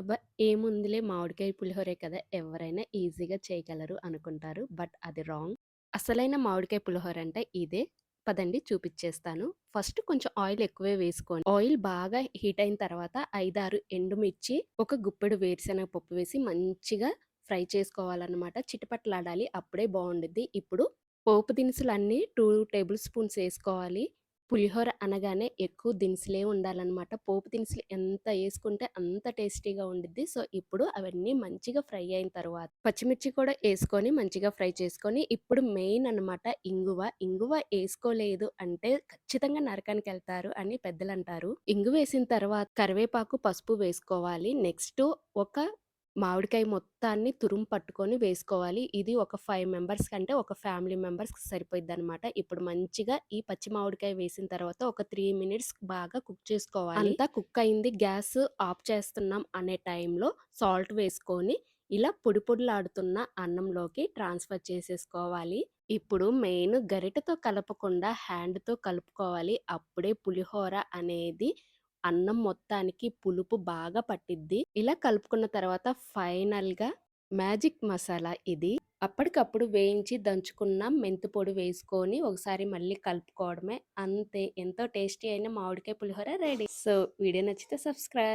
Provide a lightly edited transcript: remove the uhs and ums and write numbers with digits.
అబ్బా! ఏముందిలే మామిడికాయ పులిహోరే కదా! ఎవరైనా ఈజీగా చేయగలరు అనుకుంటారు. బట్ అది రాంగ్. అసలైన మామిడికాయ పులిహోర అంటే ఇదే. పదండి చూపిచ్చేస్తాను. ఫస్ట్ కొంచెం ఆయిల్ ఎక్కువే వేసుకోండి. ఆయిల్ బాగా హీట్ అయిన తర్వాత 5, 6 ఎండుమిర్చి, ఒక గుప్పెడు వేరుశనగ పప్పు వేసి మంచిగా ఫ్రై చేసుకోవాలన్నమాట. చిటపటలాడాలి. అప్పుడే బావుండిద్ది. ఇప్పుడు పోపు దినుసులన్నీ 2 టేబుల్ స్పూన్స్ ఏసుకోవాలి. పులిహోర అనగానే ఎక్కువ దినుసులే ఉండాలనమాట. పోపు దినుసులు ఎంత యేసుకుంటే అంత టేస్టీగా ఉండిద్ది. సో, ఇప్పుడు అవన్నీ మంచిగా ఫ్రై అయిన తర్వాత పచ్చిమిర్చి కూడా యేసుకొని మంచిగా ఫ్రై చేసుకొని, ఇప్పుడు మెయిన్ అనమాట ఇంగువ. ఇంగువ యేసుకోలేదు అంటే ఖచ్చితంగా నరకానికెళ్తారు అని పెద్దలంటారు. ఇంగువేసిన తర్వాత కరివేపాకు, పసుపు వేసుకోవాలి. నెక్స్టు ఒక మామిడికాయ మొత్తాన్ని తురుము పట్టుకొని వేసుకోవాలి. ఇది ఒక 5 మెంబర్స్ కంటే ఒక ఫ్యామిలీ మెంబర్స్‌కి సరిపోయిద్దనమాట. ఇప్పుడు మంచిగా ఈ పచ్చి మామిడికాయ వేసిన తర్వాత ఒక 3 మినిట్స్ బాగా కుక్ చేసుకోవాలి. అంతా కుక్ అయింది. గ్యాస్ ఆఫ్ చేస్తున్నాం అనే టైంలో సాల్ట్ వేసుకొని ఇలా పొడి పొడిలాడుతున్న అన్నంలోకి ట్రాన్స్‌ఫర్ చేసేసుకోవాలి. ఇప్పుడు మెయిన్ గరిటెతో కలపకుండా హ్యాండ్‌తో కలుపుకోవాలి. అప్పుడే పులిహోర అనేది అన్నం మొత్తానికి పులుపు బాగా పట్టిద్ది. ఇలా కలుపుకున్న తర్వాత ఫైనల్‌గా మ్యాజిక్ మసాలా ఇది. అప్పటికప్పుడు వేయించి దంచుకున్న మెంతి పొడి వేసుకొని ఒకసారి మళ్ళీ కలుపుకోవడమే. అంతే ఎంతో టేస్టీ అయిన మామిడికాయ పులిహోర రెడీ. సో, వీడియో నచ్చితే సబ్స్క్రైబ్.